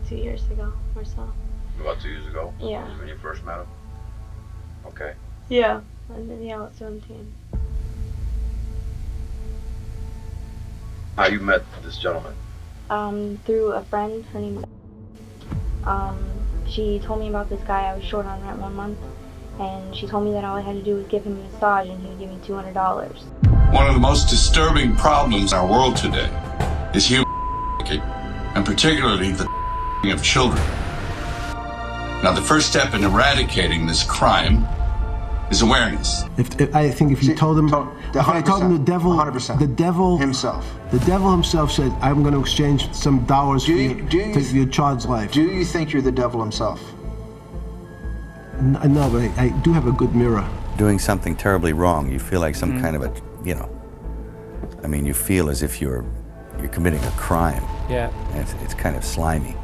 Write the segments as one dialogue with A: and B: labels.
A: 2 years ago or so.
B: About 2 years ago?
A: Yeah.
B: When you first met him? Okay.
A: Yeah. And then, yeah, I was 17.
B: How you met this gentleman?
A: Through a friend. Her name was... she told me about this guy I was short on rent 1 month, and she told me that all I had to do was give him a massage and he would give me $200.
C: One of the most disturbing problems in our world today is human trafficking, and particularly the of children. Now, the first step in eradicating this crime is awareness.
D: I think if you told him, if I told him the devil,
E: 100%.
D: the devil himself said, "I'm going to exchange some dollars for your child's life."
E: Do you think you're the devil himself?
D: No, but I do have a good mirror.
F: Doing something terribly wrong, you feel like some kind of a, I mean, you feel as if you're committing a crime.
G: Yeah.
F: And it's kind of slimy.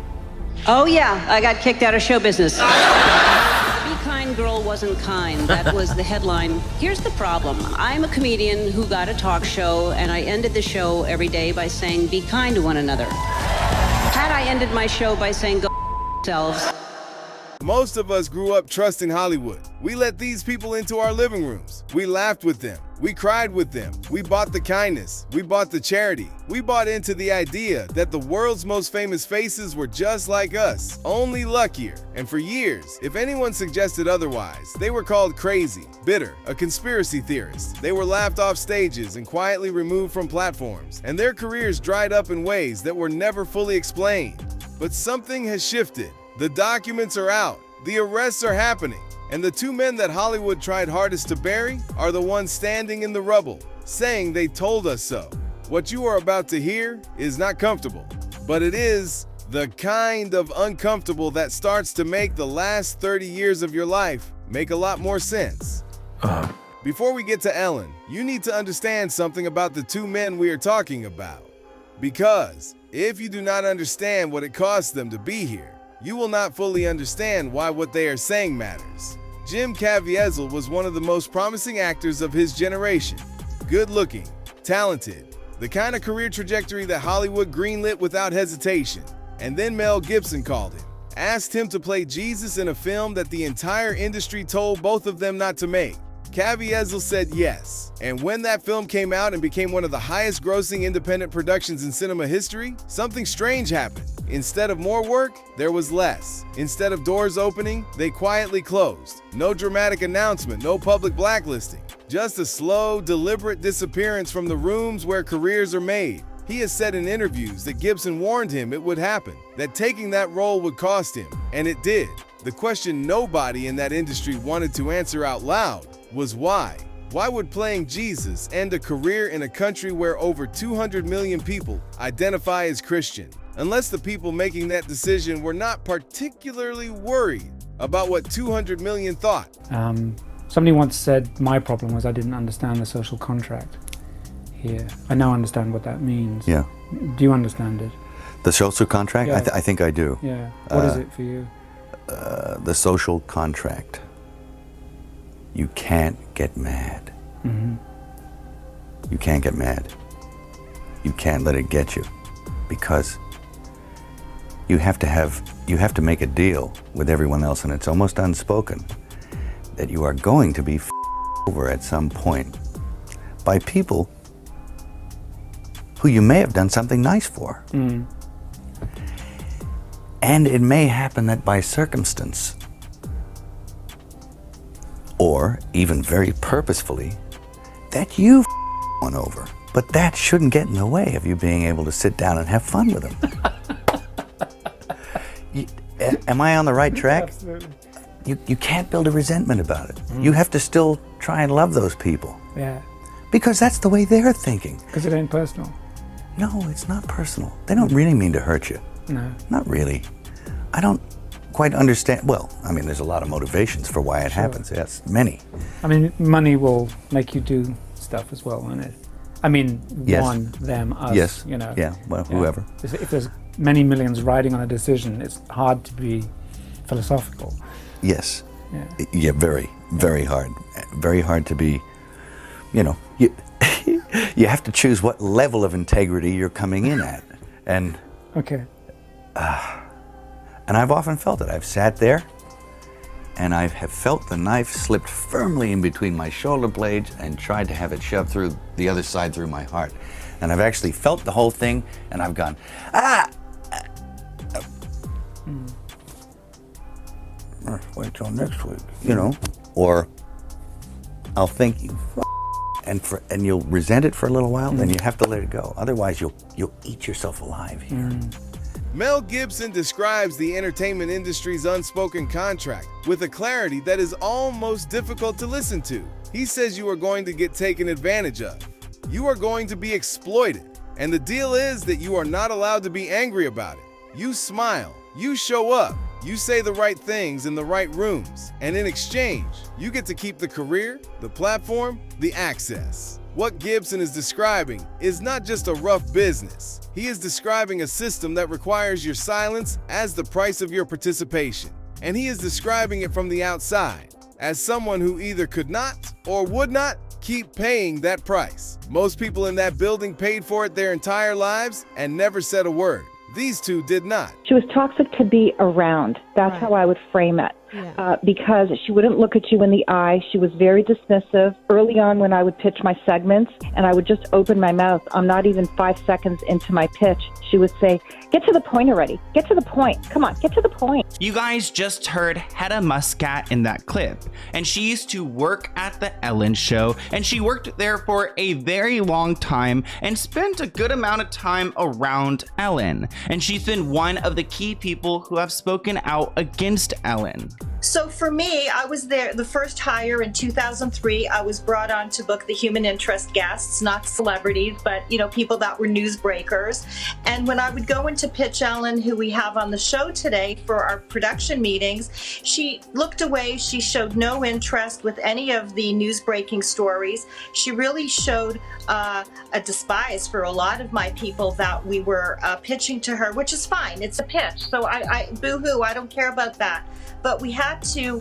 H: Oh yeah, I got kicked out of show business. Be Kind Girl Wasn't Kind. That was the headline. Here's the problem. I'm a comedian who got a talk show, and I ended the show every day by saying, be kind to one another. Had I ended my show by saying, go yourselves.
I: Most of us grew up trusting Hollywood. We let these people into our living rooms. We laughed with them. We cried with them. We bought the kindness. We bought the charity. We bought into the idea that the world's most famous faces were just like us, only luckier. And for years, if anyone suggested otherwise, they were called crazy, bitter, a conspiracy theorist. They were laughed off stages and quietly removed from platforms, and their careers dried up in ways that were never fully explained. But something has shifted. The documents are out, the arrests are happening, and the two men that Hollywood tried hardest to bury are the ones standing in the rubble, saying they told us so. What you are about to hear is not comfortable, but it is the kind of uncomfortable that starts to make the last 30 years of your life make a lot more sense. Before we get to Ellen, you need to understand something about the two men we are talking about. Because if you do not understand what it costs them to be here, you will not fully understand why what they are saying matters. Jim Caviezel was one of the most promising actors of his generation. Good-looking, talented, the kind of career trajectory that Hollywood greenlit without hesitation. And then Mel Gibson called him, asked him to play Jesus in a film that the entire industry told both of them not to make. Caviezel said yes, and when that film came out and became one of the highest grossing independent productions in cinema history, something strange happened. Instead of more work, there was less. Instead of doors opening, they quietly closed. No dramatic announcement, no public blacklisting. Just a slow, deliberate disappearance from the rooms where careers are made. He has said in interviews that Gibson warned him it would happen, that taking that role would cost him, and it did. The question nobody in that industry wanted to answer out loud was why. Why would playing Jesus end a career in a country where over 200 million people identify as Christian? Unless the people making that decision were not particularly worried about what 200 million thought.
G: Somebody once said my problem was I didn't understand the social contract here. I now understand what that means.
F: Yeah.
G: Do you understand it?
F: The social contract?
G: Yeah.
F: I think I do.
G: Yeah. What is it for you?
F: The social contract. You can't get mad.
G: Mm-hmm.
F: You can't get mad. You can't let it get you, because you have to make a deal with everyone else, and it's almost unspoken that you are going to be over at some point by people who you may have done something nice for.
G: Mm.
F: And it may happen that by circumstance, or even very purposefully, that you one over. But that shouldn't get in the way of you being able to sit down and have fun with them. Am I on the right track?
G: Absolutely.
F: You can't build a resentment about it. You have to still try and love those people.
G: Yeah.
F: Because that's the way they're thinking.
G: Because it ain't personal.
F: No, it's not personal. They don't really mean to hurt you.
G: No.
F: Not really. I don't quite understand. Well, I mean, there's a lot of motivations for why it happens. Yes, many.
G: I mean, money will make you do stuff as well, won't it? I mean,
F: Yes.
G: one, them, us,
F: Yes.
G: you know.
F: Yeah, well, whoever.
G: If there's many millions riding on a decision, it's hard to be philosophical.
F: Yes.
G: Yeah.
F: Yeah, very, very hard. Very hard to be, you you have to choose what level of integrity you're coming in at. And
G: Okay.
F: And I've often felt it. I've sat there and I have felt the knife slipped firmly in between my shoulder blades and tried to have it shoved through the other side through my heart. And I've actually felt the whole thing and I've gone, ah! Wait till next week, you know? Or I'll think you and you'll resent it for a little while, then you have to let it go. Otherwise, you'll eat yourself alive here.
I: Mel Gibson describes the entertainment industry's unspoken contract with a clarity that is almost difficult to listen to. He says you are going to get taken advantage of. You are going to be exploited. And the deal is that you are not allowed to be angry about it. You smile, you show up, you say the right things in the right rooms, and in exchange, you get to keep the career, the platform, the access. What Gibson is describing is not just a rough business. He is describing a system that requires your silence as the price of your participation. And he is describing it from the outside, as someone who either could not or would not keep paying that price. Most people in that building paid for it their entire lives and never said a word. These two did not.
J: She was toxic to be around. That's how I would frame it. Because she wouldn't look at you in the eye. She was very dismissive. Early on when I would pitch my segments and I would just open my mouth, I'm not even 5 seconds into my pitch, she would say, get to the point already. Get to the point. Come on, get to the point.
K: You guys just heard Hedda Muscat in that clip. And she used to work at the Ellen show. And she worked there for a very long time and spent a good amount of time around Ellen. And she's been one of the key people who have spoken out against Ellen.
L: So for me, I was there, the first hire in 2003. I was brought on to book the human interest guests, not celebrities, but, you know, people that were newsbreakers. And when I would go into pitch Ellen, who we have on the show today for our production meetings, she looked away. She showed no interest with any of the newsbreaking stories. She really showed a despise for a lot of my people that we were pitching to her, which is fine. It's a pitch. So I boo-hoo, I don't care about that. But we had to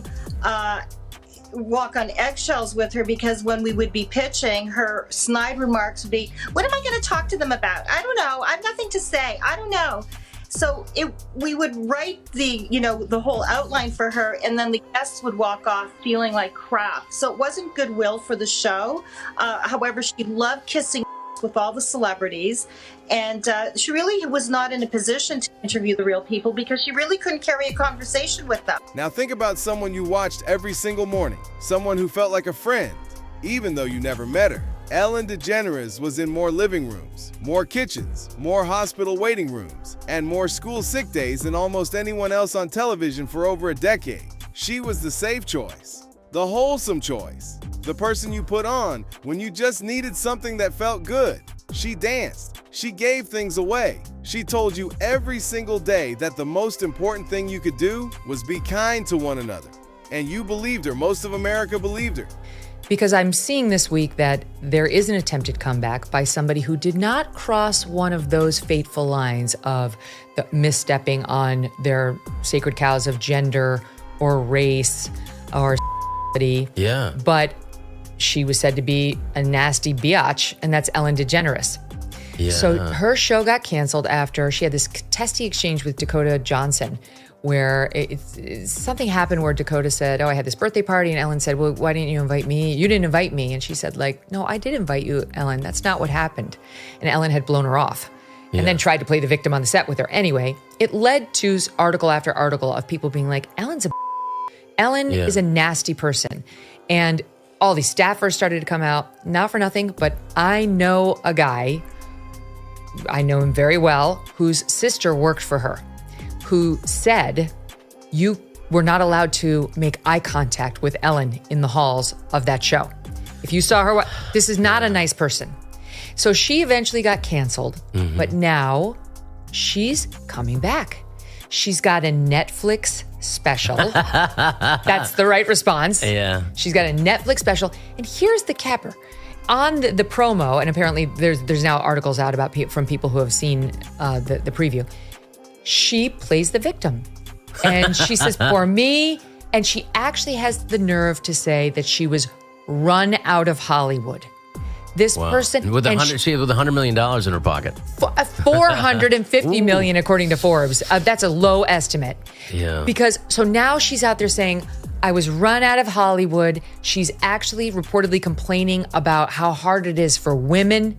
L: walk on eggshells with her because when we would be pitching, her snide remarks would be, what am I going to talk to them about? I don't know. I have nothing to say. I don't know. So we would write the whole outline for her, and then the guests would walk off feeling like crap. So it wasn't goodwill for the show. However, she loved kissing with all the celebrities, and she really was not in a position to interview the real people because she really couldn't carry a conversation with them.
I: Now think about someone you watched every single morning, someone who felt like a friend, even though you never met her. Ellen DeGeneres was in more living rooms, more kitchens, more hospital waiting rooms, and more school sick days than almost anyone else on television for over a decade. She was the safe choice, the wholesome choice, the person you put on when you just needed something that felt good. She danced. She gave things away. She told you every single day that the most important thing you could do was be kind to one another. And you believed her. Most of America believed her.
M: Because I'm seeing this week that there is an attempted comeback by somebody who did not cross one of those fateful lines of the misstepping on their sacred cows of gender or race or
N: yeah.
M: But she was said to be a nasty biatch, and that's Ellen DeGeneres.
N: Yeah.
M: So her show got canceled after she had this testy exchange with Dakota Johnson, where something happened where Dakota said, oh, I had this birthday party, and Ellen said, well, why didn't you invite me? You didn't invite me. And she said, no, I did invite you, Ellen. That's not what happened. And Ellen had blown her off and then tried to play the victim on the set with her. Anyway, it led to article after article of people being like, Ellen is a nasty person. And all these staffers started to come out, not for nothing, but I know a guy, I know him very well, whose sister worked for her, who said you were not allowed to make eye contact with Ellen in the halls of that show. If you saw her, this is not a nice person. So she eventually got canceled, but now she's coming back. She's got a Netflix special. That's the right response.
N: Yeah.
M: She's got a Netflix special. And here's the capper. On the promo, and apparently there's now articles out about from people who have seen the preview, she plays the victim. And she says, poor me. And she actually has the nerve to say that she was run out of Hollywood. This person
N: with
M: and
N: with $100 million in her pocket.
M: 450 million according to Forbes. That's a low estimate.
N: Yeah.
M: Because so now she's out there saying, I was run out of Hollywood. She's actually reportedly complaining about how hard it is for women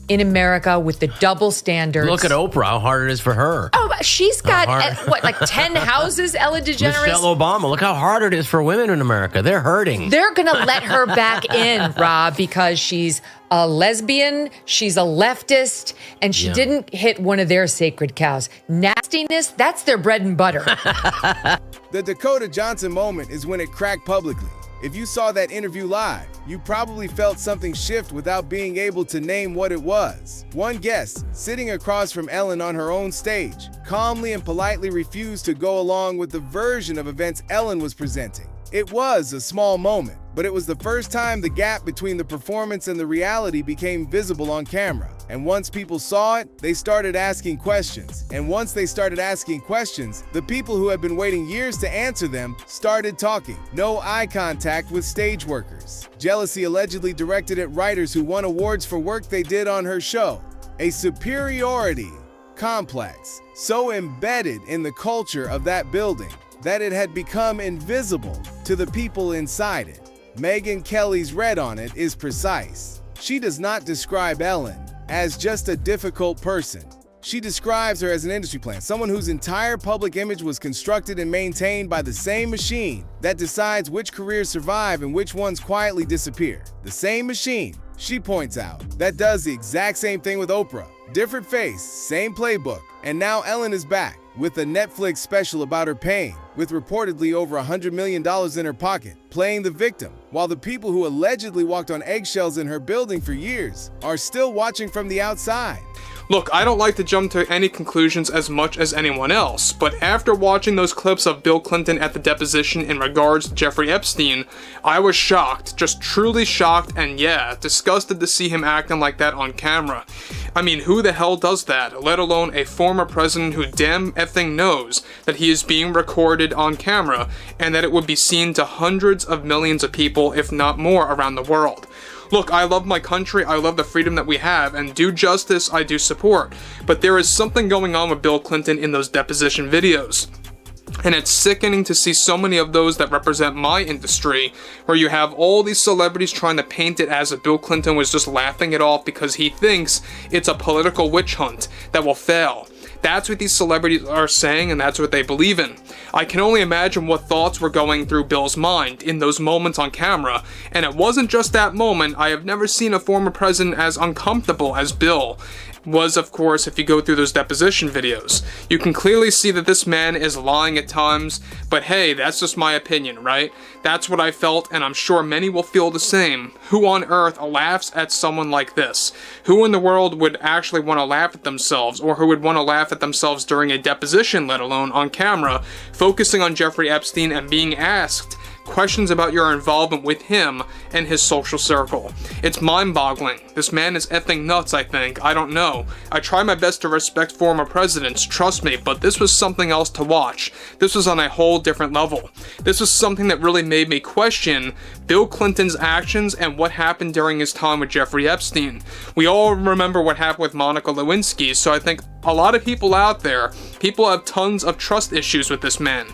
M: in America with the double standards.
N: Look at Oprah, how hard it is for her.
M: Oh, she's got, like 10 houses, Ellen DeGeneres?
N: Michelle Obama, look how hard it is for women in America. They're hurting.
M: They're going to let her back in, Rob, because she's a lesbian, she's a leftist, and she didn't hit one of their sacred cows. Nastiness, that's their bread and butter.
I: The Dakota Johnson moment is when it cracked publicly. If you saw that interview live, you probably felt something shift without being able to name what it was. One guest, sitting across from Ellen on her own stage, calmly and politely refused to go along with the version of events Ellen was presenting. It was a small moment, but it was the first time the gap between the performance and the reality became visible on camera. And once people saw it, they started asking questions. And once they started asking questions, the people who had been waiting years to answer them started talking. No eye contact with stage workers. Jealousy allegedly directed at writers who won awards for work they did on her show. A superiority complex so embedded in the culture of that building that it had become invisible to the people inside it. Megyn Kelly's read on it is precise. She does not describe Ellen as just a difficult person. She describes her as an industry plant, someone whose entire public image was constructed and maintained by the same machine that decides which careers survive and which ones quietly disappear. The same machine, she points out, that does the exact same thing with Oprah. Different face, same playbook, and now Ellen is back with a Netflix special about her pain, with reportedly over $100 million in her pocket, playing the victim, while the people who allegedly walked on eggshells in her building for years are still watching from the outside.
O: Look, I don't like to jump to any conclusions as much as anyone else, but after watching those clips of Bill Clinton at the deposition in regards to Jeffrey Epstein, I was shocked, just truly shocked, and disgusted to see him acting like that on camera. I mean, who the hell does that, let alone a former president who damn effing knows that he is being recorded on camera and that it would be seen to hundreds of millions of people, if not more, around the world. Look, I love my country, I love the freedom that we have, and do justice I do support, but there is something going on with Bill Clinton in those deposition videos. And it's sickening to see so many of those that represent my industry, where you have all these celebrities trying to paint it as if Bill Clinton was just laughing it off because he thinks it's a political witch hunt that will fail. That's what these celebrities are saying, and that's what they believe in. I can only imagine what thoughts were going through Bill's mind in those moments on camera, and it wasn't just that moment. I have never seen a former president as uncomfortable as Bill was, of course, if you go through those deposition videos. You can clearly see that this man is lying at times, but hey, that's just my opinion, right? That's what I felt, and I'm sure many will feel the same. Who on earth laughs at someone like this? Who in the world would actually want to laugh at themselves, or who would want to laugh at themselves during a deposition, let alone on camera, focusing on Jeffrey Epstein and being asked questions about your involvement with him and his social circle? It's mind-boggling. This man is effing nuts, I think. I don't know. I try my best to respect former presidents, trust me, but this was something else to watch. This was on a whole different level. This was something that really made me question Bill Clinton's actions and what happened during his time with Jeffrey Epstein. We all remember what happened with Monica Lewinsky, so I think a lot of people out there, people have tons of trust issues with this man.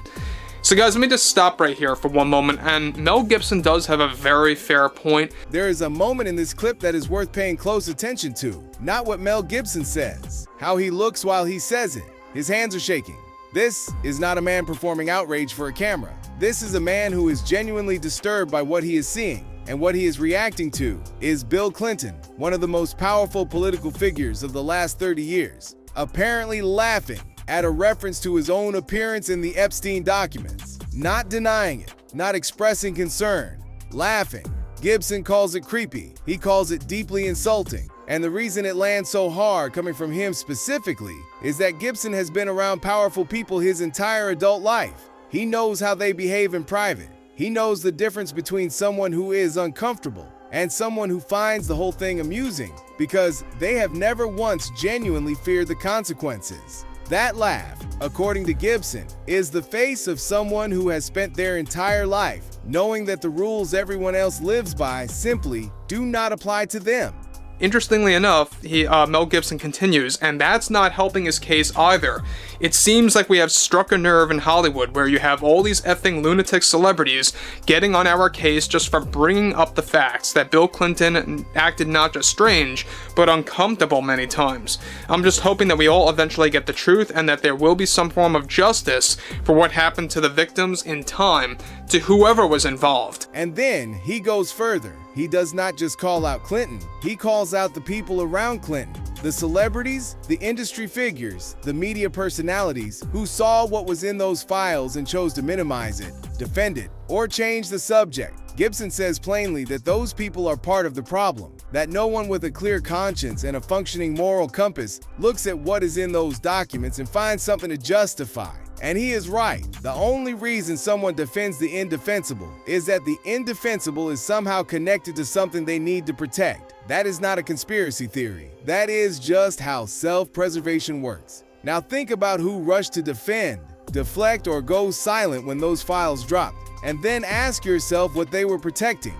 O: So guys, let me just stop right here for one moment, and Mel Gibson does have a very fair point.
I: There is a moment in this clip that is worth paying close attention to. Not what Mel Gibson says, how he looks while he says it. His hands are shaking. This is not a man performing outrage for a camera. This is a man who is genuinely disturbed by what he is seeing, and what he is reacting to is Bill Clinton, one of the most powerful political figures of the last 30 years, apparently laughing at a reference to his own appearance in the Epstein documents, not denying it, not expressing concern, laughing. Gibson calls it creepy. He calls it deeply insulting. And the reason it lands so hard coming from him specifically is that Gibson has been around powerful people his entire adult life. He knows how they behave in private. He knows the difference between someone who is uncomfortable and someone who finds the whole thing amusing, because they have never once genuinely feared the consequences. That laugh, according to Gibson, is the face of someone who has spent their entire life knowing that the rules everyone else lives by simply do not apply to them.
O: interestingly enough, Mel Gibson continues, and that's not helping his case either. It seems like we have struck a nerve in Hollywood where you have all these effing lunatic celebrities getting on our case just for bringing up the facts that Bill Clinton acted not just strange, but uncomfortable many times. I'm just hoping that we all eventually get the truth and that there will be some form of justice for what happened to the victims in time, to whoever was involved.
I: And then he goes further. He does not just call out Clinton, he calls out the people around Clinton. The celebrities, the industry figures, the media personalities who saw what was in those files and chose to minimize it, defend it, or change the subject. Gibson says plainly that those people are part of the problem, that no one with a clear conscience and a functioning moral compass looks at what is in those documents and finds something to justify. And he is right. The only reason someone defends the indefensible is that the indefensible is somehow connected to something they need to protect. That is not a conspiracy theory. That is just how self-preservation works. Now think about who rushed to defend, deflect, or go silent when those files dropped, and then ask yourself what they were protecting.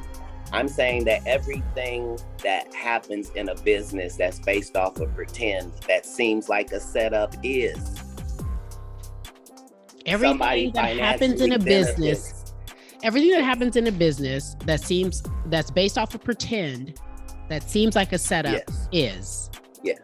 P: I'm saying that everything that happens in a business that's based off of pretend, that seems like a setup is.
Q: Everything that happens in a business, everything that happens in a business that's based off of pretend, that seems like a setup is.
P: Yes.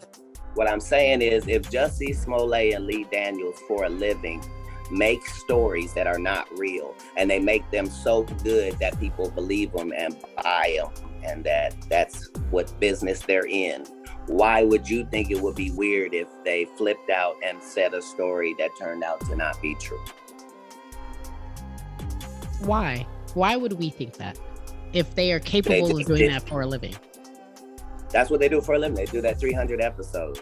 P: What I'm saying is, if Jussie Smollett and Lee Daniels for a living make stories that are not real, and they make them so good that people believe them and buy them, and that's what business they're in, why would you think it would be weird if they flipped out and said a story that turned out to not be true?
Q: Why? Why would we think that if they are capable of doing that for a living?
P: That's what they do for a living. They do that 300 episodes.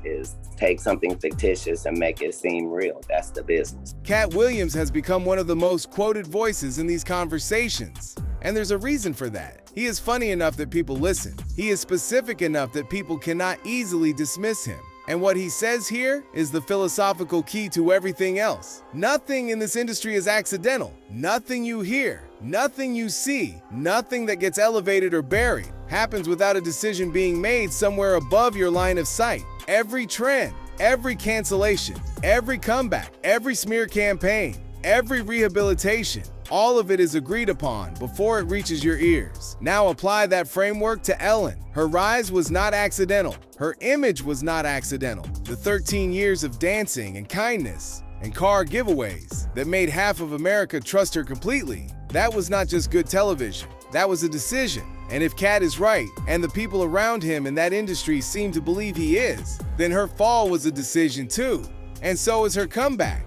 P: Is take something fictitious and make it seem real. That's the business.
I: Cat Williams has become one of the most quoted voices in these conversations. And there's a reason for that. He is funny enough that people listen. He is specific enough that people cannot easily dismiss him. And what he says here is the philosophical key to everything else. Nothing in this industry is accidental. Nothing you hear, nothing you see, nothing that gets elevated or buried happens without a decision being made somewhere above your line of sight. Every trend, every cancellation, every comeback, every smear campaign, every rehabilitation, all of it is agreed upon before it reaches your ears. Now apply that framework to Ellen. Her rise was not accidental. Her image was not accidental. The 13 years of dancing and kindness and car giveaways that made half of America trust her completely, that was not just good television. That was a decision. And if Cat is right, and the people around him in that industry seem to believe he is, then her fall was a decision too. And so is her comeback.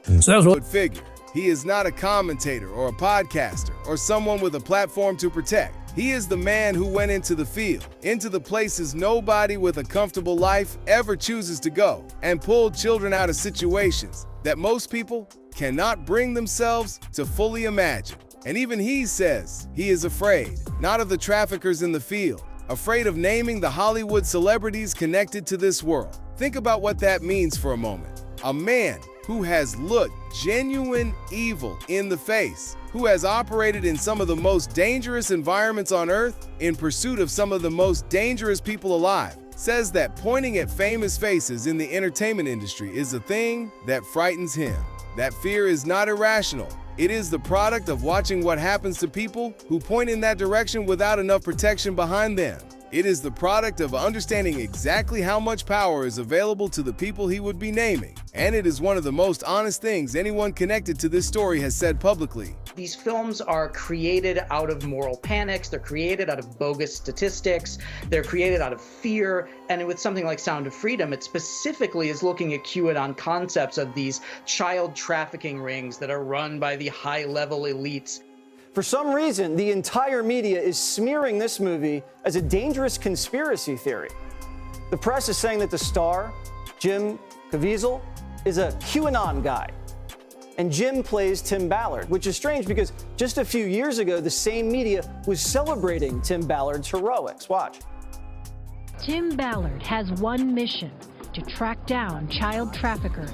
I: Good figure. He is not a commentator or a podcaster or someone with a platform to protect. He is the man who went into the field, into the places nobody with a comfortable life ever chooses to go, and pulled children out of situations that most people cannot bring themselves to fully imagine. And even he says he is afraid, not of the traffickers in the field, afraid of naming the Hollywood celebrities connected to this world. Think about what that means for a moment. A man who has looked genuine evil in the face, who has operated in some of the most dangerous environments on earth in pursuit of some of the most dangerous people alive, says that pointing at famous faces in the entertainment industry is a thing that frightens him. That fear is not irrational. It is the product of watching what happens to people who point in that direction without enough protection behind them. It is the product of understanding exactly how much power is available to the people he would be naming. And it is one of the most honest things anyone connected to this story has said publicly.
R: These films are created out of moral panics, they're created out of bogus statistics, they're created out of fear, and with something like Sound of Freedom, it specifically is looking at QAnon concepts of these child trafficking rings that are run by the high-level elites.
S: For some reason, the entire media is smearing this movie as a dangerous conspiracy theory. The press is saying that the star, Jim Caviezel, is a QAnon guy. And Jim plays Tim Ballard, which is strange because just a few years ago, the same media was celebrating Tim Ballard's heroics. Watch.
T: Tim Ballard has one mission: to track down child traffickers.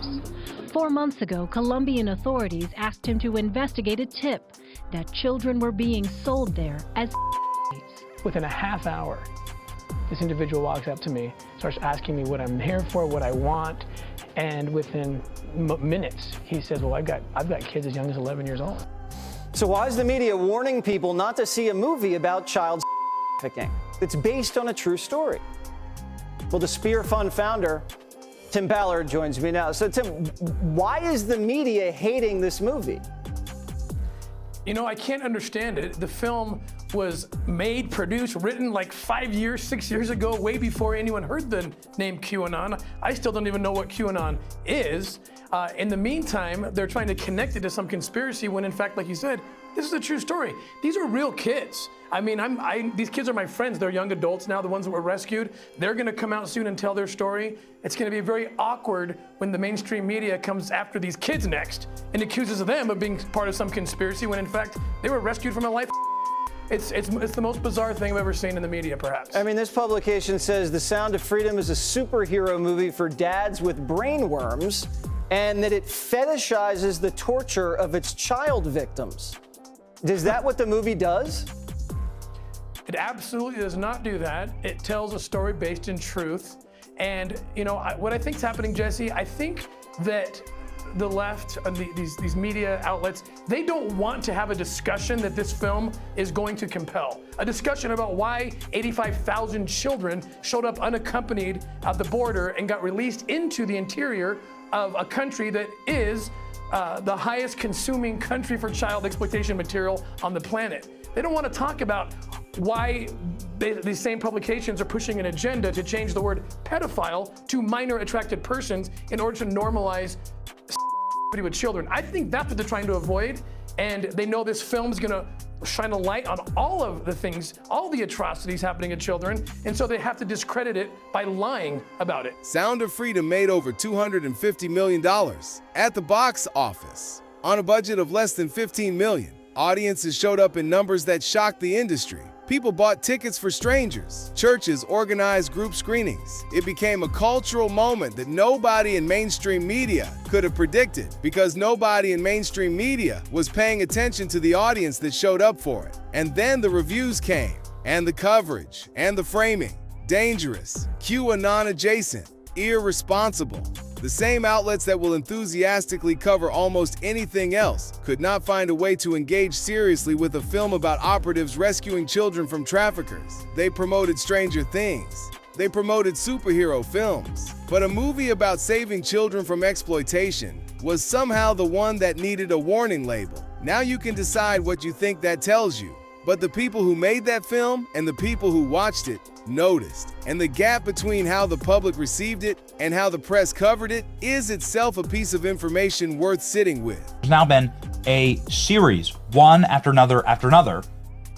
T: 4 months ago, Colombian authorities asked him to investigate a tip that children were being sold there as
U: within a half hour, this individual walks up to me, starts asking me what I'm here for, what I want, and within minutes, he says, well, I've got kids as young as 11 years old.
S: So why is the media warning people not to see a movie about child trafficking that's based on a true story? Well, the Spear Fund founder, Tim Ballard, joins me now. So, Tim, why is the media hating this movie?
U: You know, I can't understand it. The film was made, produced, written like 5 years, 6 years ago, way before anyone heard the name QAnon. I still don't even know what QAnon is. In the meantime, they're trying to connect it to some conspiracy when, in fact, like you said, this is a true story. These are real kids. I mean, these kids are my friends. They're young adults now, the ones that were rescued. They're gonna come out soon and tell their story. It's gonna be very awkward when the mainstream media comes after these kids next and accuses them of being part of some conspiracy when, in fact, they were rescued from a life. It's the most bizarre thing I've ever seen in the media, perhaps.
S: I mean, this publication says The Sound of Freedom is a superhero movie for dads with brain worms, and that it fetishizes the torture of its child victims. Is that what the movie does?
U: It absolutely does not do that. It tells a story based in truth. And, you know, what I think is happening, Jesse, I think that the left and these media outlets, they don't want to have a discussion that this film is going to compel. A discussion about why 85,000 children showed up unaccompanied at the border and got released into the interior of a country that is the highest consuming country for child exploitation material on the planet. They don't want to talk about why these same publications are pushing an agenda to change the word pedophile to minor attracted persons in order to normalize with children. I think that's what they're trying to avoid, and they know this film is gonna shine a light on all of the things, all the atrocities happening to children, and so they have to discredit it by lying about it.
I: Sound of Freedom made over $250 million at the box office on a budget of less than $15 million. Audiences showed up in numbers that shocked the industry. People bought tickets for strangers. Churches organized group screenings. It became a cultural moment that nobody in mainstream media could have predicted because nobody in mainstream media was paying attention to the audience that showed up for it. And then the reviews came, and the coverage, and the framing. Dangerous, QAnon adjacent, irresponsible. The same outlets that will enthusiastically cover almost anything else could not find a way to engage seriously with a film about operatives rescuing children from traffickers. They promoted Stranger Things. They promoted superhero films. But a movie about saving children from exploitation was somehow the one that needed a warning label. Now you can decide what you think that tells you. But the people who made that film and the people who watched it noticed. And the gap between how the public received it and how the press covered it is itself a piece of information worth sitting with.
V: There's now been a series, one after another,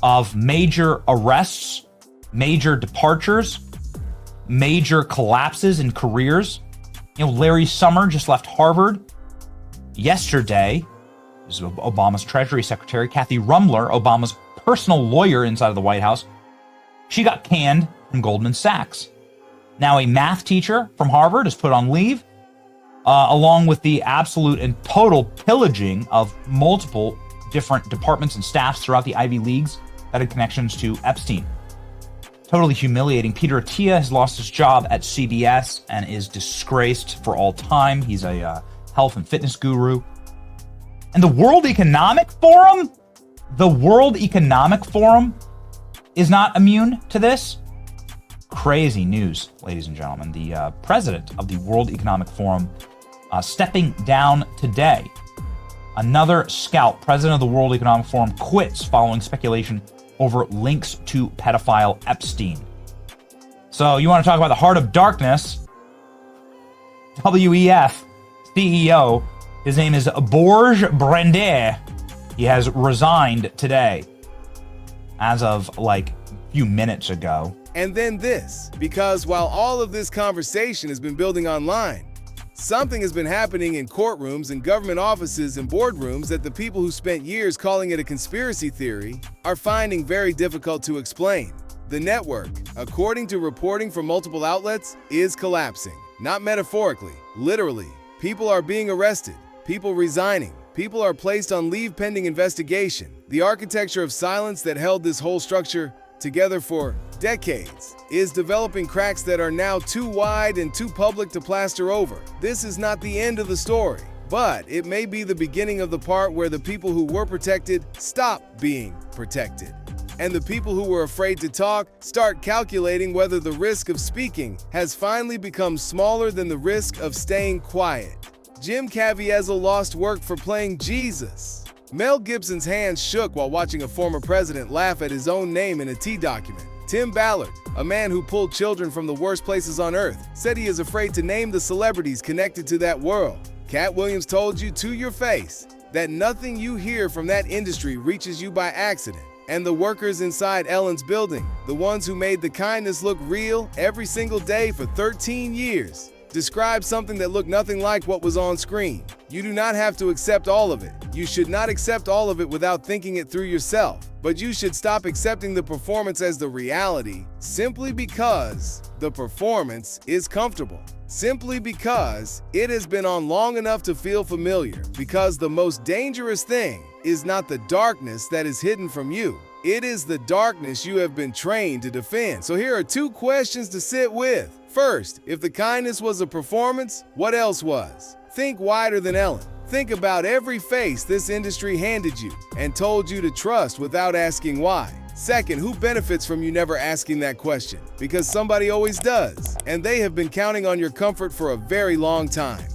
V: of major arrests, major departures, major collapses in careers. You know, Larry Summer just left Harvard. Yesterday, this is Obama's Treasury Secretary, Kathy Rumler, Obama's personal lawyer inside of the White House, she got canned from Goldman Sachs. Now a math teacher from Harvard is put on leave, along with the absolute and total pillaging of multiple different departments and staffs throughout the Ivy Leagues that had connections to Epstein. Totally humiliating. Peter Attia has lost his job at CBS and is disgraced for all time. He's a health and fitness guru. And the World Economic Forum is not immune to this. Crazy news, ladies and gentlemen. The president of the World Economic Forum stepping down today. Another scout, president of the World Economic Forum, quits following speculation over links to pedophile Epstein. So you want to talk about the heart of darkness? WEF CEO, his name is Borge Brende. He has resigned today, as of like a few minutes ago.
I: And then this, because while all of this conversation has been building online, something has been happening in courtrooms and government offices and boardrooms that the people who spent years calling it a conspiracy theory are finding very difficult to explain. The network, according to reporting from multiple outlets, is collapsing. Not metaphorically, literally. People are being arrested, people resigning, people are placed on leave pending investigation. The architecture of silence that held this whole structure together for decades, is developing cracks that are now too wide and too public to plaster over. This is not the end of the story, but it may be the beginning of the part where the people who were protected stop being protected. And the people who were afraid to talk start calculating whether the risk of speaking has finally become smaller than the risk of staying quiet. Jim Caviezel lost work for playing Jesus. Mel Gibson's hands shook while watching a former president laugh at his own name in a T document. Tim Ballard, a man who pulled children from the worst places on earth, said he is afraid to name the celebrities connected to that world. Cat Williams told you to your face that nothing you hear from that industry reaches you by accident. And the workers inside Ellen's building, the ones who made the kindness look real every single day for 13 years, described something that looked nothing like what was on screen. You do not have to accept all of it. You should not accept all of it without thinking it through yourself. But you should stop accepting the performance as the reality simply because the performance is comfortable. Simply because it has been on long enough to feel familiar. Because the most dangerous thing is not the darkness that is hidden from you. It is the darkness you have been trained to defend. So here are 2 questions to sit with. First, if the kindness was a performance, what else was? Think wider than Ellen. Think about every face this industry handed you and told you to trust without asking why. Second, who benefits from you never asking that question? Because somebody always does, and they have been counting on your comfort for a very long time.